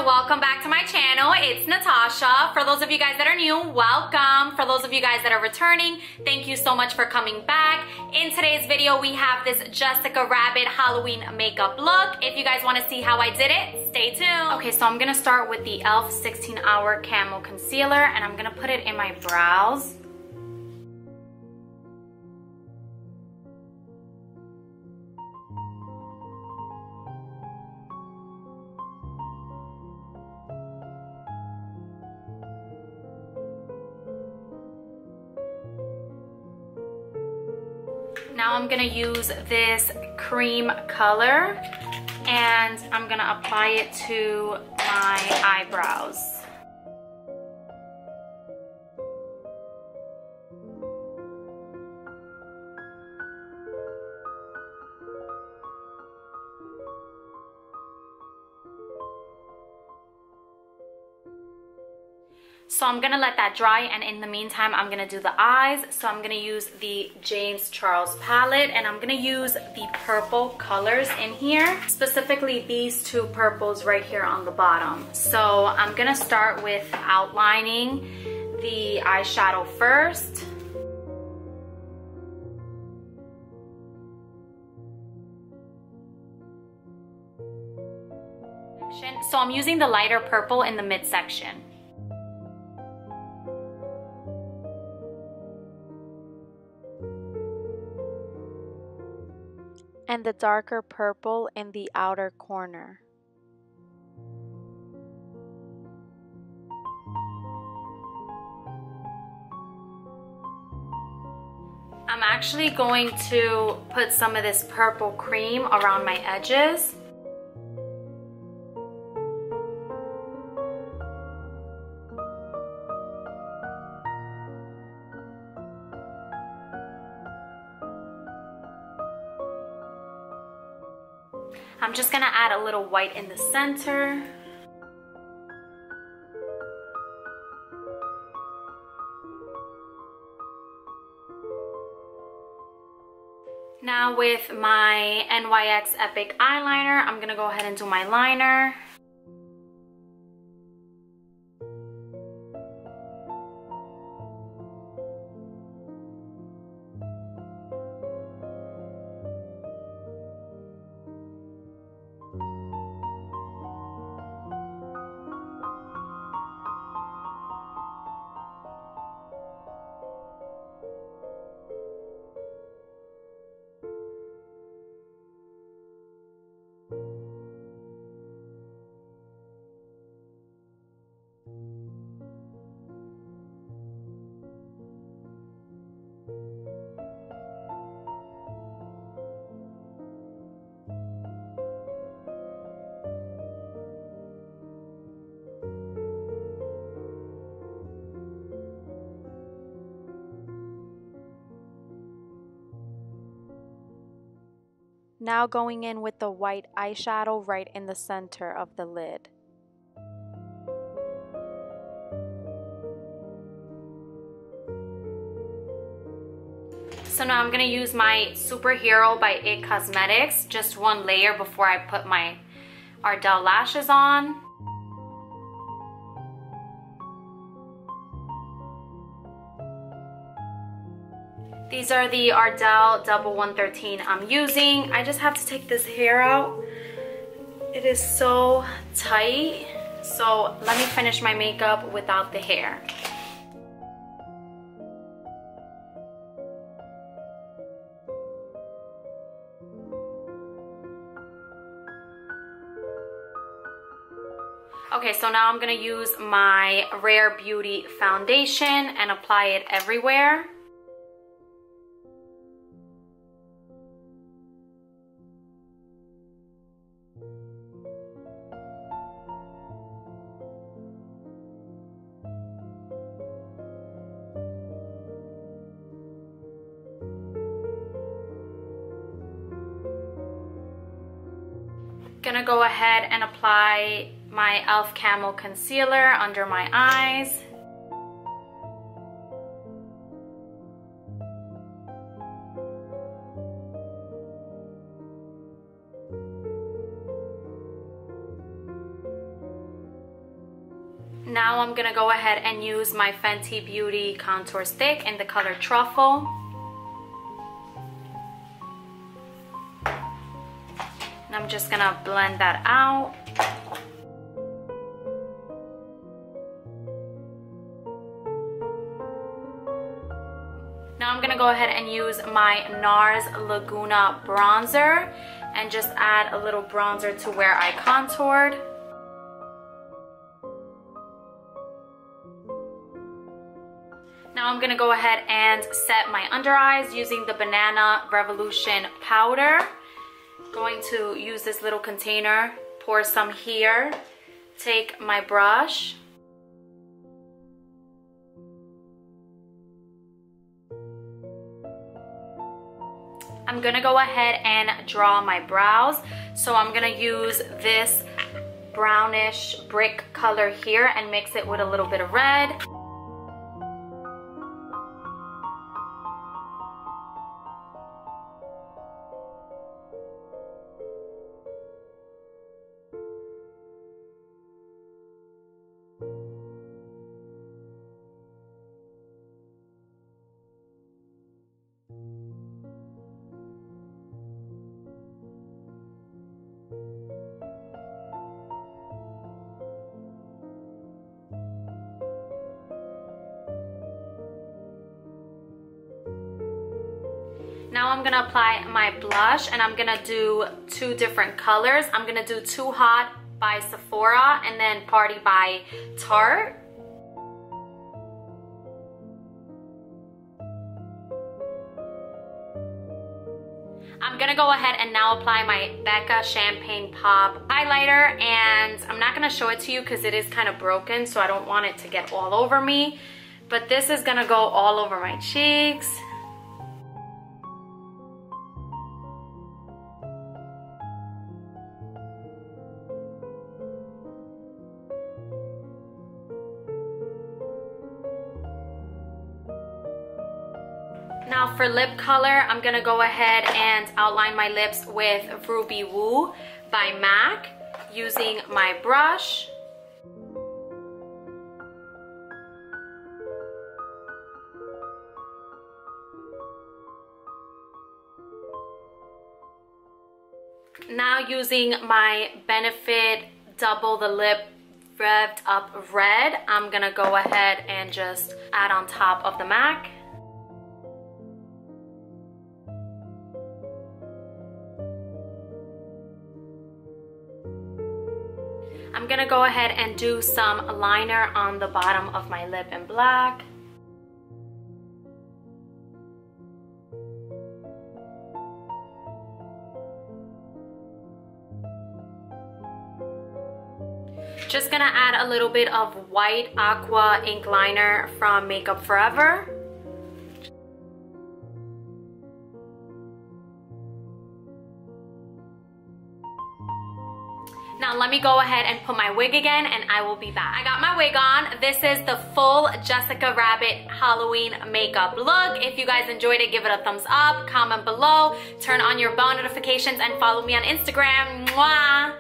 Welcome back to my channel. It's Natasha. For those of you guys that are new, welcome. For those of you guys that are returning, thank you so much for coming back. In today's video, we have this Jessica Rabbit Halloween makeup look. If you guys want to see how I did it, stay tuned. Okay, so I'm gonna start with the e.l.f. 16 Hour Camo Concealer, and I'm gonna put it in my brows. Now I'm gonna use this cream color and I'm gonna apply it to my eyebrows. So I'm gonna let that dry, and in the meantime I'm gonna do the eyes. So I'm gonna use the James Charles palette, and I'm gonna use the purple colors in here, specifically these two purples right here on the bottom. So I'm gonna start with outlining the eyeshadow first. So I'm using the lighter purple in the midsection. And the darker purple in the outer corner. I'm actually going to put some of this purple cream around my edges. I'm just gonna add a little white in the center. Now with my NYX Epic eyeliner, I'm gonna go ahead and do my liner. Now going in with the white eyeshadow right in the center of the lid. So now I'm going to use my Superhero by IT Cosmetics, just one layer before I put my Ardell lashes on. These are the Ardell Double 113 I'm using. I just have to take this hair out. It is so tight. So let me finish my makeup without the hair. Okay, so now I'm gonna use my Rare Beauty foundation and apply it everywhere. Gonna go ahead and apply my e.l.f. Camel Concealer under my eyes. Now I'm gonna go ahead and use my Fenty Beauty contour stick in the color Truffle. And I'm just gonna blend that out. Now I'm gonna go ahead and use my NARS Laguna bronzer and just add a little bronzer to where I contoured. Now I'm gonna go ahead and set my under eyes using the Banana Revolution powder. Going to use this little container, pour some here, take my brush. I'm gonna go ahead and draw my brows. So I'm gonna use this brownish brick color here and mix it with a little bit of red. Now I'm gonna apply my blush, and I'm gonna do two different colors. I'm gonna do Too Hot by Sephora and then Party by Tarte. I'm gonna go ahead and now apply my Becca Champagne Pop highlighter, and I'm not gonna show it to you because it is kind of broken, so I don't want it to get all over me. But this is gonna go all over my cheeks. Now for lip color, I'm gonna go ahead and outline my lips with Ruby Woo by MAC using my brush. Now using my Benefit Double the Lip Revved Up Red, I'm gonna go ahead and just add on top of the MAC. I'm gonna go ahead and do some liner on the bottom of my lip in black. Just gonna add a little bit of white aqua ink liner from Makeup Forever. Now let me go ahead and put my wig again and I will be back. I got my wig on. This is the full Jessica Rabbit Halloween makeup look. If you guys enjoyed it, give it a thumbs up, comment below, turn on your bell notifications, and follow me on Instagram. Mwah!